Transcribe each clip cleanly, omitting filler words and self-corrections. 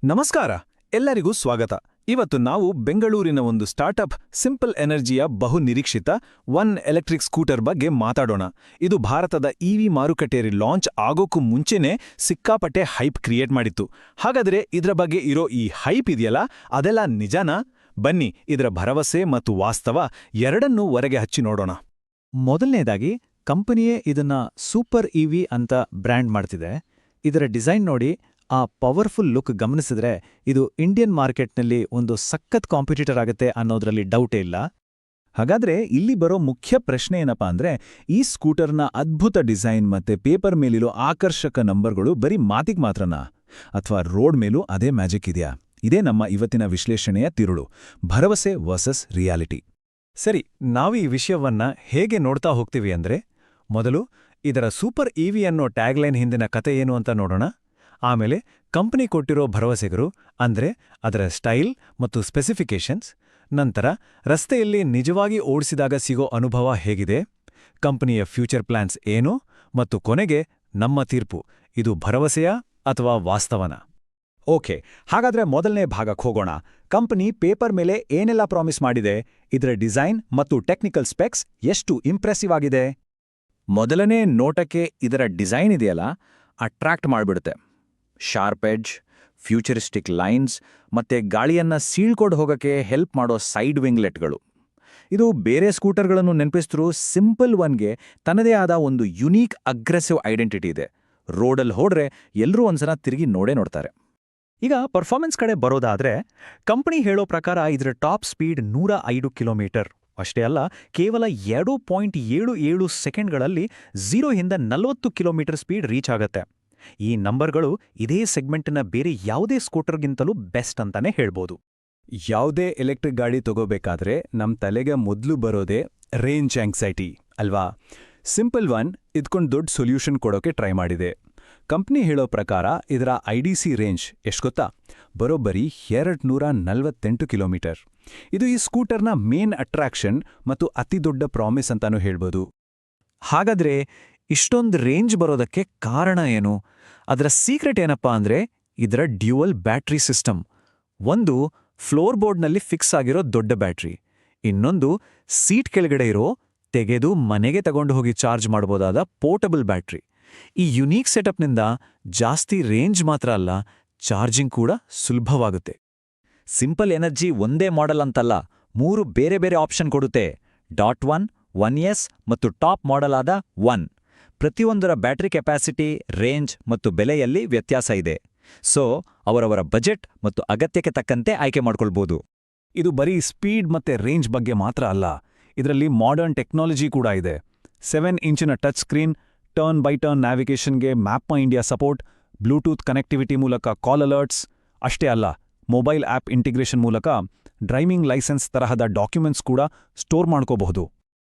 ನಮಸ್ಕಾರ, ಎಲ್ಲರಿಗೂ ಸ್ವಾಗತ. ಇವತ್ತು ನಾವು ಬೆಂಗಳೂರಿನ ಒಂದು ಸ್ಟಾರ್ಟ್ಅಪ್ ಸಿಂಪಲ್ ಎನರ್ಜಿಯ ಬಹುನಿರೀಕ್ಷಿತ ಒನ್ ಎಲೆಕ್ಟ್ರಿಕ್ ಸ್ಕೂಟರ್ ಬಗ್ಗೆ ಮಾತಾಡೋಣ. ಇದು ಭಾರತದ ಇವಿ ಮಾರುಕಟ್ಟೆಯಲ್ಲಿ ಲಾಂಚ್ ಆಗೋಕ್ಕೂ ಮುಂಚೆನೇ ಸಿಕ್ಕಾಪಟ್ಟೆ ಹೈಪ್ ಕ್ರಿಯೇಟ್ ಮಾಡಿತ್ತು. ಹಾಗಾದ್ರೆ ಇದರ ಬಗ್ಗೆ ಇರೋ ಈ ಹೈಪ್ ಇದೆಯಲ್ಲ, ಅದೆಲ್ಲ ನಿಜನಾ? ಬನ್ನಿ ಇದರ ಭರವಸೆ ಮತ್ತು ವಾಸ್ತವ ಎರಡನ್ನೂ ಹೊರಗೆ ಹಚ್ಚಿ ನೋಡೋಣ. ಮೊದಲನೇದಾಗಿ, ಕಂಪನಿಯೇ ಇದನ್ನ ಸೂಪರ್ ಇವಿ ಅಂತ ಬ್ರ್ಯಾಂಡ್ ಮಾಡ್ತಿದೆ. ಇದರ ಡಿಸೈನ್ ನೋಡಿ, ಆ ಪವರ್ಫುಲ್ ಲುಕ್ ಗಮನಿಸಿದ್ರೆ ಇದು ಇಂಡಿಯನ್ ಮಾರ್ಕೆಟ್ನಲ್ಲಿ ಒಂದು ಸಖತ್ ಕಾಂಪಿಟೇಟರ್ ಆಗುತ್ತೆ ಅನ್ನೋದ್ರಲ್ಲಿ ಡೌಟೇ ಇಲ್ಲ. ಹಾಗಾದ್ರೆ ಇಲ್ಲಿ ಬರೋ ಮುಖ್ಯ ಪ್ರಶ್ನೆ ಏನಪ್ಪಾ ಅಂದ್ರೆ, ಈ ಸ್ಕೂಟರ್ನ ಅದ್ಭುತ ಡಿಸೈನ್ ಮತ್ತೆ ಪೇಪರ್ ಮೇಲಿರೋ ಆಕರ್ಷಕ ನಂಬರ್ಗಳು ಬರೀ ಮಾತಿಗೆ ಮಾತ್ರನಾ, ಅಥವಾ ರೋಡ್ ಮೇಲೂ ಅದೇ ಮ್ಯಾಜಿಕ್ ಇದೆಯಾ? ಇದೇ ನಮ್ಮ ಇವತ್ತಿನ ವಿಶ್ಲೇಷಣೆಯ ತಿರುಳು, ಭರವಸೆ ವರ್ಸಸ್ ರಿಯಾಲಿಟಿ. ಸರಿ, ನಾವು ಈ ವಿಷಯವನ್ನ ಹೇಗೆ ನೋಡ್ತಾ ಹೋಗ್ತೀವಿ ಅಂದ್ರೆ, ಮೊದಲು ಇದರ ಸೂಪರ್ ಇವಿ ಅನ್ನೋ ಟ್ಯಾಗ್ಲೈನ್ ಹಿಂದಿನ ಕತೆ ಏನು ಅಂತ ನೋಡೋಣ. ಆಮೇಲೆ ಕಂಪನಿ ಕೊಟ್ಟಿರೋ ಭರವಸೆಗಳು, ಅಂದ್ರೆ ಅದರ ಸ್ಟೈಲ್ ಮತ್ತು ಸ್ಪೆಸಿಫಿಕೇಷನ್ಸ್. ನಂತರ ರಸ್ತೆಯಲ್ಲಿ ನಿಜವಾಗಿ ಓಡಿಸಿದಾಗ ಸಿಗೋ ಅನುಭವ ಹೇಗಿದೆ, ಕಂಪನಿಯ ಫ್ಯೂಚರ್ ಪ್ಲಾನ್ಸ್ ಏನು, ಮತ್ತು ಕೊನೆಗೆ ನಮ್ಮ ತೀರ್ಪು, ಇದು ಭರವಸೆಯಾ ಅಥವಾ ವಾಸ್ತವನ? ಓಕೆ, ಹಾಗಾದ್ರೆ ಮೊದಲನೇ ಭಾಗಕ್ಕೆ ಹೋಗೋಣ. ಕಂಪನಿ ಪೇಪರ್ ಮೇಲೆ ಏನೆಲ್ಲ ಪ್ರಾಮಿಸ್ ಮಾಡಿದೆ, ಇದರ ಡಿಸೈನ್ ಮತ್ತು ಟೆಕ್ನಿಕಲ್ ಸ್ಪೆಕ್ಸ್ ಎಷ್ಟು ಇಂಪ್ರೆಸಿವ್ ಆಗಿದೆ? ಮೊದಲನೇ ನೋಟಕ್ಕೆ ಇದರ ಡಿಸೈನ್ ಇದೆಯಲ್ಲ, ಅಟ್ರಾಕ್ಟ್ ಮಾಡಿಬಿಡುತ್ತೆ. ಶಾರ್ಪ್ ಎಡ್ಜ್, ಫ್ಯೂಚರಿಸ್ಟಿಕ್ ಲೈನ್ಸ್ ಮತ್ತೆ ಗಾಳಿಯನ್ನ ಸೀಳ್ಕೊಂಡು ಹೋಗಕ್ಕೆ ಹೆಲ್ಪ್ ಮಾಡೋ ಸೈಡ್ ವಿಂಗ್ಲೆಟ್ಗಳು. ಇದು ಬೇರೆ ಸ್ಕೂಟರ್ಗಳನ್ನು ನೆನಪಿಸಿದ್ರೂ ಸಿಂಪಲ್ ಒನ್ಗೆ ತನ್ನದೇ ಆದ ಒಂದು ಯುನೀಕ್ ಅಗ್ರೆಸಿವ್ ಐಡೆಂಟಿಟಿ ಇದೆ. ರೋಡಲ್ಲಿ ಹೋಡ್ರೆ ಎಲ್ಲರೂ ಒಂದ್ಸಲ ತಿರುಗಿ ನೋಡ್ತಾರೆ. ಈಗ ಪರ್ಫಾರ್ಮೆನ್ಸ್ ಕಡೆ ಬರೋದಾದ್ರೆ, ಕಂಪನಿ ಹೇಳೋ ಪ್ರಕಾರ ಇದರ ಟಾಪ್ ಸ್ಪೀಡ್ 105 ಕಿಲೋಮೀಟರ್. ಅಷ್ಟೇ ಅಲ್ಲ, ಕೇವಲ 2.77 ಸೆಕೆಂಡ್ಗಳಲ್ಲಿ 0 ಇಂದ 40 ಕಿಲೋಮೀಟರ್ ಸ್ಪೀಡ್ ರೀಚ್ ಆಗತ್ತೆ. ಈ ನಂಬರ್ಗಳು ಇದೇ ಸೆಗ್ಮೆಂಟ್ನ ಬೇರೆ ಯಾವುದೇ ಸ್ಕೂಟರ್ಗಿಂತಲೂ ಬೆಸ್ಟ್ ಅಂತಾನೆ ಹೇಳ್ಬೋದು. ಯಾವುದೇ ಎಲೆಕ್ಟ್ರಿಕ್ ಗಾಡಿ ತಗೋಬೇಕಾದ್ರೆ ನಮ್ ತಲೆಗೆ ಮೊದಲು ಬರೋದೇ ರೇಂಜ್ ಆಂಗ್ಸೈಟಿ ಅಲ್ವಾ? ಸಿಂಪಲ್ ಒನ್ ಇದ್ಕೊಂಡು ದೊಡ್ಡ ಸೊಲ್ಯೂಷನ್ ಕೊಡೋಕೆ ಟ್ರೈ ಮಾಡಿದೆ. ಕಂಪ್ನಿ ಹೇಳೋ ಪ್ರಕಾರ ಇದರ ಐಡಿಸಿ ರೇಂಜ್ ಎಷ್ಟು ಗೊತ್ತಾ? ಬರೋಬ್ಬರಿ 248 ಕಿಲೋಮೀಟರ್. ಇದು ಈ ಸ್ಕೂಟರ್ನ ಮೇನ್ ಅಟ್ರಾಕ್ಷನ್ ಮತ್ತು ಅತಿ ದೊಡ್ಡ ಪ್ರಾಮಿಸ್ ಅಂತಾನೂ ಹೇಳ್ಬೋದು. ಹಾಗಾದ್ರೆ ಇಷ್ಟೊಂದು ರೇಂಜ್ ಬರೋದಕ್ಕೆ ಕಾರಣ ಏನು? ಅದರ ಸೀಕ್ರೆಟ್ ಏನಪ್ಪಾ ಅಂದ್ರೆ, ಇದರ ಡ್ಯುಯಲ್ ಬ್ಯಾಟ್ರಿ ಸಿಸ್ಟಮ್. ಒಂದು ಫ್ಲೋರ್ ಬೋರ್ಡ್ನಲ್ಲಿ ಫಿಕ್ಸ್ ಆಗಿರೋ ದೊಡ್ಡ ಬ್ಯಾಟ್ರಿ, ಇನ್ನೊಂದು ಸೀಟ್ ಕೆಳಗಡೆ ಇರೋ ತೆಗೆದು ಮನೆಗೆ ತಗೊಂಡು ಹೋಗಿ ಚಾರ್ಜ್ ಮಾಡಬಹುದಾದ ಪೋರ್ಟಬಲ್ ಬ್ಯಾಟ್ರಿ. ಈ ಯುನೀಕ್ ಸೆಟಪ್ನಿಂದ ಜಾಸ್ತಿ ರೇಂಜ್ ಮಾತ್ರ ಅಲ್ಲ, ಚಾರ್ಜಿಂಗ್ ಕೂಡ ಸುಲಭವಾಗುತ್ತೆ. ಸಿಂಪಲ್ ಎನರ್ಜಿ ಒಂದೇ ಮಾಡೆಲ್ ಅಂತಲ್ಲ, 3 ಬೇರೆ ಬೇರೆ ಆಪ್ಷನ್ ಕೊಡುತ್ತೆ. .1, 1S ಮತ್ತು ಟಾಪ್ ಮಾಡೆಲ್ ಆದ 1. ಪ್ರತಿಯೊಂದರ ಬ್ಯಾಟರಿ ಕೆಪಾಸಿಟಿ, ರೇಂಜ್ ಮತ್ತು ಬೆಲೆಯಲ್ಲಿ ವ್ಯತ್ಯಾಸ ಇದೆ. ಸೊ ಅವರವರ ಬಜೆಟ್ ಮತ್ತು ಅಗತ್ಯಕ್ಕೆ ತಕ್ಕಂತೆ ಆಯ್ಕೆ ಮಾಡ್ಕೊಳ್ಬೋದು. ಇದು ಬರೀ ಸ್ಪೀಡ್ ಮತ್ತೆ ರೇಂಜ್ ಬಗ್ಗೆ ಮಾತ್ರ ಅಲ್ಲ, ಇದರಲ್ಲಿ ಮಾಡರ್ನ್ ಟೆಕ್ನಾಲಜಿ ಕೂಡ ಇದೆ. 7 ಇಂಚಿನ touch screen, turn by turn ನ್ಯಾವಿಗೇಷನ್ಗೆ map my India support, bluetooth connectivity ಮೂಲಕ ಕಾಲ್ ಅಲರ್ಟ್ಸ್. ಅಷ್ಟೇ ಅಲ್ಲ, ಮೊಬೈಲ್ ಆಪ್ ಇಂಟಿಗ್ರೇಷನ್ ಮೂಲಕ ಡ್ರೈವಿಂಗ್ ಲೈಸೆನ್ಸ್ ತರಹದ ಡಾಕ್ಯುಮೆಂಟ್ಸ್ ಕೂಡ ಸ್ಟೋರ್ ಮಾಡ್ಕೋಬಹುದು.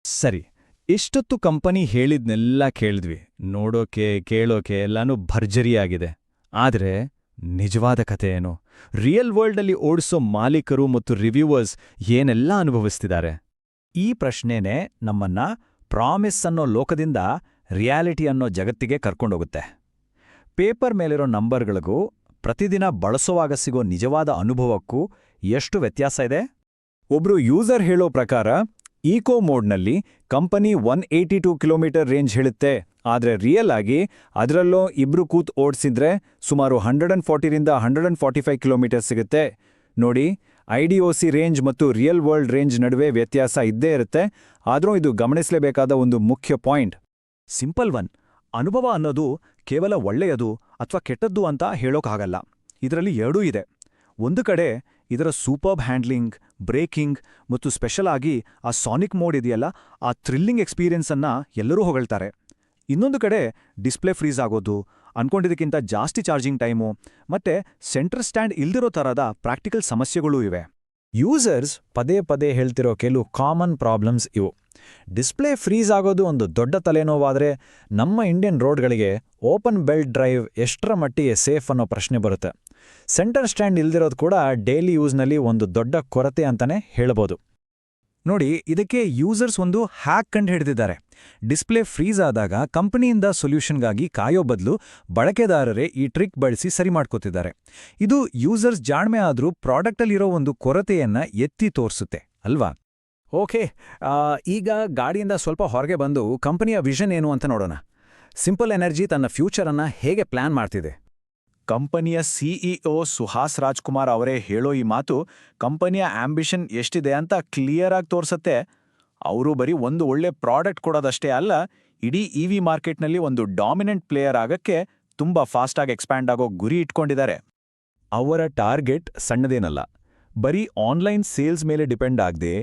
ಸರಿ, ಇಷ್ಟೊತ್ತು ಕಂಪನಿ ಹೇಳಿದ್ನೆಲ್ಲ ಕೇಳಿದ್ವಿ. ನೋಡೋಕೆ ಕೇಳೋಕೆ ಎಲ್ಲಾನು ಭರ್ಜರಿಯಾಗಿದೆ. ಆದ್ರೆ ನಿಜವಾದ ಕಥೆ ಏನು? ರಿಯಲ್ ವರ್ಲ್ಡಲ್ಲಿ ಓಡಿಸೋ ಮಾಲೀಕರು ಮತ್ತು ರಿವ್ಯೂವರ್ಸ್ ಏನೆಲ್ಲ ಅನುಭವಿಸ್ತಿದ್ದಾರೆ? ಈ ಪ್ರಶ್ನೆನೇ ನಮ್ಮನ್ನ ಪ್ರಾಮಿಸ್ ಅನ್ನೋ ಲೋಕದಿಂದ ರಿಯಾಲಿಟಿ ಅನ್ನೋ ಜಗತ್ತಿಗೆ ಕರ್ಕೊಂಡೋಗುತ್ತೆ. ಪೇಪರ್ ಮೇಲಿರೋ ನಂಬರ್ಗಳಿಗೂ ಪ್ರತಿದಿನ ಬಳಸುವಾಗ ಸಿಗೋ ನಿಜವಾದ ಅನುಭವಕ್ಕೂ ಎಷ್ಟು ವ್ಯತ್ಯಾಸ ಇದೆ? ಒಬ್ರು ಯೂಸರ್ ಹೇಳೋ ಪ್ರಕಾರ ಈಕೋ ಮೋಡ್ನಲ್ಲಿ ಕಂಪನಿ 182 ಕಿಲೋಮೀಟರ್ ರೇಂಜ್ ಹೇಳುತ್ತೆ, ಆದ್ರೆ ರಿಯಲ್ ಆಗಿ ಅದರಲ್ಲೋ ಇಬ್ರು ಕೂತ್ ಓಡಿಸಿದ್ರೆ ಸುಮಾರು 140ರಿಂದ 145 ಕಿಲೋಮೀಟರ್ ಸಿಗುತ್ತೆ. ನೋಡಿ, ಐಡಿಒಸಿ ರೇಂಜ್ ಮತ್ತು ರಿಯಲ್ ವರ್ಲ್ಡ್ ರೇಂಜ್ ನಡುವೆ ವ್ಯತ್ಯಾಸ ಇದ್ದೇ ಇರುತ್ತೆ. ಆದ್ರೂ ಇದು ಗಮನಿಸಲೇಬೇಕಾದ ಒಂದು ಮುಖ್ಯ ಪಾಯಿಂಟ್. ಸಿಂಪಲ್ ಒನ್, ಅನುಭವ ಅನ್ನೋದು ಕೇವಲ ಒಳ್ಳೆಯದು ಅಥವಾ ಕೆಟ್ಟದ್ದು ಅಂತ ಹೇಳೋಕ್ಕಾಗಲ್ಲ. ಇದರಲ್ಲಿ ಎರಡೂ ಇದೆ. ಒಂದು ಕಡೆ ಇದರ ಸೂಪರ್ಬ್ ಹ್ಯಾಂಡ್ಲಿಂಗ್, ಬ್ರೇಕಿಂಗ್ ಮತ್ತು ಸ್ಪೆಷಲ್ ಆಗಿ ಆ ಸಾನಿಕ್ ಮೋಡ್ ಇದೆಯಲ್ಲ, ಆ ಥ್ರಿಲ್ಲಿಂಗ್ ಎಕ್ಸ್ಪೀರಿಯನ್ಸನ್ನ ಎಲ್ಲರೂ ಹೊಗಳ್ತಾರೆ. ಇನ್ನೊಂದು ಕಡೆ ಡಿಸ್ಪ್ಲೇ ಫ್ರೀಸ್ ಆಗೋದು, ಅನ್ಕೊಂಡಿದ್ದಕ್ಕಿಂತ ಜಾಸ್ತಿ ಚಾರ್ಜಿಂಗ್ ಟೈಮು ಮತ್ತೆ ಸೆಂಟರ್ ಸ್ಟ್ಯಾಂಡ್ ಇಲ್ದಿರೋ ಥರದ ಪ್ರಾಕ್ಟಿಕಲ್ ಸಮಸ್ಯೆಗಳೂ ಇವೆ. ಯೂಸರ್ಸ್ ಪದೇ ಪದೇ ಹೇಳ್ತಿರೋ ಕೆಲವು ಕಾಮನ್ ಪ್ರಾಬ್ಲಮ್ಸ್ ಇವು. ಡಿಸ್ಪ್ಲೇ ಫ್ರೀಸ್ ಆಗೋದು ಒಂದು ದೊಡ್ಡ ತಲೆನೋವಾದ್ರೆ, ನಮ್ಮ ಇಂಡಿಯನ್ ರೋಡ್ಗಳಿಗೆ ಓಪನ್ ಬೆಲ್ಟ್ ಡ್ರೈವ್ ಎಷ್ಟರ ಮಟ್ಟಿಗೆ ಸೇಫ್ ಅನ್ನೋ ಪ್ರಶ್ನೆ ಬರುತ್ತೆ. ಸೆಂಟರ್ ಸ್ಟ್ಯಾಂಡ್ ಇಲ್ದಿರೋದು ಕೂಡ ಡೈಲಿ ಯೂಸ್ನಲ್ಲಿ ಒಂದು ದೊಡ್ಡ ಕೊರತೆ ಅಂತಾನೆ ಹೇಳ್ಬೋದು. ನೋಡಿ, ಇದಕ್ಕೆ ಯೂಸರ್ಸ್ ಒಂದು ಹ್ಯಾಕ್ ಕಂಡು ಹಿಡಿದಿದ್ದಾರೆ. ಡಿಸ್ಪ್ಲೇ ಫ್ರೀಸ್ ಆದಾಗ ಕಂಪನಿಯಿಂದ ಸೊಲ್ಯೂಷನ್ಗಾಗಿ ಕಾಯೋ ಬದಲು ಬಳಕೆದಾರರೇ ಈ ಟ್ರಿಕ್ ಬಳಸಿ ಸರಿ ಮಾಡ್ಕೋತಿದ್ದಾರೆ. ಇದು ಯೂಸರ್ಸ್ ಜಾಣ್ಮೆ ಆದ್ರೂ ಪ್ರಾಡಕ್ಟಲ್ಲಿರೋ ಒಂದು ಕೊರತೆಯನ್ನ ಎತ್ತಿ ತೋರಿಸುತ್ತೆ ಅಲ್ವಾ? ಓಕೆ, ಈಗ ಗಾಡಿಯಿಂದ ಸ್ವಲ್ಪ ಹೊರಗೆ ಬಂದು ಕಂಪನಿಯ ವಿಷನ್ ಏನು ಅಂತ ನೋಡೋಣ. ಸಿಂಪಲ್ ಎನರ್ಜಿ ತನ್ನ ಫ್ಯೂಚರನ್ನ ಹೇಗೆ ಪ್ಲಾನ್ ಮಾಡ್ತಿದೆ? ಕಂಪನಿಯ ಸಿಇಒ ಸುಹಾಸ್ ರಾಜ್ಕುಮಾರ್ ಅವರೇ ಹೇಳೋ ಈ ಮಾತು ಕಂಪನಿಯ ಆಂಬಿಷನ್ ಎಷ್ಟಿದೆ ಅಂತ ಕ್ಲಿಯರ್ ಆಗಿ ತೋರಿಸುತ್ತೆ. ಅವರು ಬರೀ ಒಂದು ಒಳ್ಳೆ ಪ್ರಾಡಕ್ಟ್ ಕೊಡೋದಷ್ಟೇ ಅಲ್ಲ, ಇಡೀ ಇವಿ ಮಾರ್ಕೆಟ್ನಲ್ಲಿ ಒಂದು ಡಾಮಿನೆಂಟ್ ಪ್ಲೇಯರ್ ಆಗಕ್ಕೆ ತುಂಬಾ ಫಾಸ್ಟಾಗಿ ಎಕ್ಸ್ಪ್ಯಾಂಡ್ ಆಗೋ ಗುರಿ ಇಟ್ಕೊಂಡಿದ್ದಾರೆ. ಅವರ ಟಾರ್ಗೆಟ್ ಸಣ್ಣದೇನಲ್ಲ. ಬರೀ ಆನ್ಲೈನ್ ಸೇಲ್ಸ್ ಮೇಲೆ ಡಿಪೆಂಡ್ ಆಗದೆ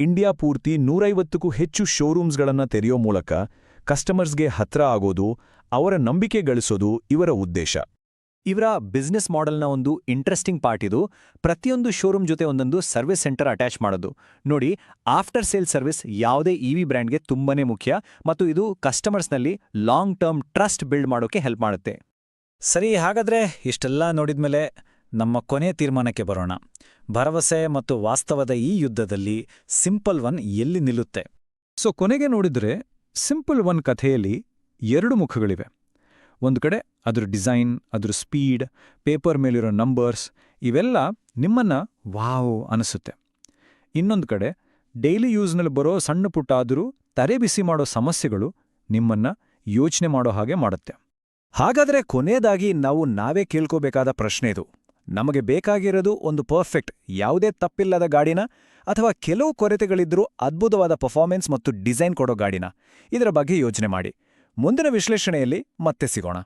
ಇಂಡಿಯಾ ಪೂರ್ತಿ 150ಕ್ಕೂ ಹೆಚ್ಚು ಶೋರೂಮ್ಸ್ಗಳನ್ನು ತೆರೆಯೋ ಮೂಲಕ ಕಸ್ಟಮರ್ಸ್ಗೆ ಹತ್ರ ಆಗೋದು, ಅವರ ನಂಬಿಕೆ ಗಳಿಸೋದು ಇವರ ಉದ್ದೇಶ. ಇವರ ಬಿಸ್ನೆಸ್ ಮಾಡೆಲ್ನ ಒಂದು ಇಂಟ್ರೆಸ್ಟಿಂಗ್ ಪಾರ್ಟ್ ಇದು. ಪ್ರತಿಯೊಂದು ಶೋರೂಮ್ ಜೊತೆ ಒಂದೊಂದು ಸರ್ವಿಸ್ ಸೆಂಟರ್ ಅಟ್ಯಾಚ್ ಮಾಡೋದು. ನೋಡಿ, ಆಫ್ಟರ್ ಸೇಲ್ ಸರ್ವಿಸ್ ಯಾವುದೇ ಇವಿ ಬ್ರ್ಯಾಂಡ್ಗೆ ತುಂಬಾನೇ ಮುಖ್ಯ ಮತ್ತು ಇದು ಕಸ್ಟಮರ್ಸ್ನಲ್ಲಿ ಲಾಂಗ್ ಟರ್ಮ್ ಟ್ರಸ್ಟ್ ಬಿಲ್ಡ್ ಮಾಡೋಕೆ ಹೆಲ್ಪ್ ಮಾಡುತ್ತೆ. ಸರಿ, ಹಾಗಾದ್ರೆ ಇಷ್ಟೆಲ್ಲ ನೋಡಿದ್ಮೇಲೆ ನಮ್ಮ ಕೊನೆ ತೀರ್ಮಾನಕ್ಕೆ ಬರೋಣ. ಭರವಸೆ ಮತ್ತು ವಾಸ್ತವದ ಈ ಯುದ್ಧದಲ್ಲಿ ಸಿಂಪಲ್ ಒನ್ ಎಲ್ಲಿ ನಿಲ್ಲುತ್ತೆ? ಕೊನೆಗೆ ನೋಡಿದ್ರೆ ಸಿಂಪಲ್ ಒನ್ ಕಥೆಯಲ್ಲಿ 2 ಮುಖಗಳಿವೆ. ಒಂದು ಕಡೆ ಅದ್ರ ಡಿಸೈನ್, ಅದ್ರ ಸ್ಪೀಡ್, ಪೇಪರ್ ಮೇಲಿರೋ ನಂಬರ್ಸ್ ಇವೆಲ್ಲ ನಿಮ್ಮನ್ನ ವಾವ್ ಅನಿಸುತ್ತೆ. ಇನ್ನೊಂದು ಕಡೆ ಡೈಲಿ ಯೂಸ್ನಲ್ಲಿ ಬರೋ ಸಣ್ಣ ಪುಟ್ಟ ಆದರೂ ತರೆ ಬಿಸಿ ಮಾಡೋ ಸಮಸ್ಯೆಗಳು ನಿಮ್ಮನ್ನ ಯೋಚನೆ ಮಾಡೋ ಹಾಗೆ ಮಾಡುತ್ತೆ. ಹಾಗಾದ್ರೆ ಕೊನೆಯದಾಗಿ ನಾವು ನಾವೇ ಕೇಳ್ಕೋಬೇಕಾದ ಪ್ರಶ್ನೆ ಇದು. ನಮಗೆ ಬೇಕಾಗಿರೋದು ಒಂದು ಪರ್ಫೆಕ್ಟ್, ಯಾವುದೇ ತಪ್ಪಿಲ್ಲದ ಗಾಡಿನ, ಅಥವಾ ಕೆಲವು ಕೊರತೆಗಳಿದ್ರೂ ಅದ್ಭುತವಾದ ಪರ್ಫಾರ್ಮೆನ್ಸ್ ಮತ್ತು ಡಿಸೈನ್ ಕೊಡೋ ಗಾಡಿನ? ಇದರ ಬಗ್ಗೆ ಯೋಚನೆ ಮಾಡಿ. ಮುಂದಿನ ವಿಶ್ಲೇಷಣೆಯಲ್ಲಿ ಮತ್ತೆ ಸಿಗೋಣ.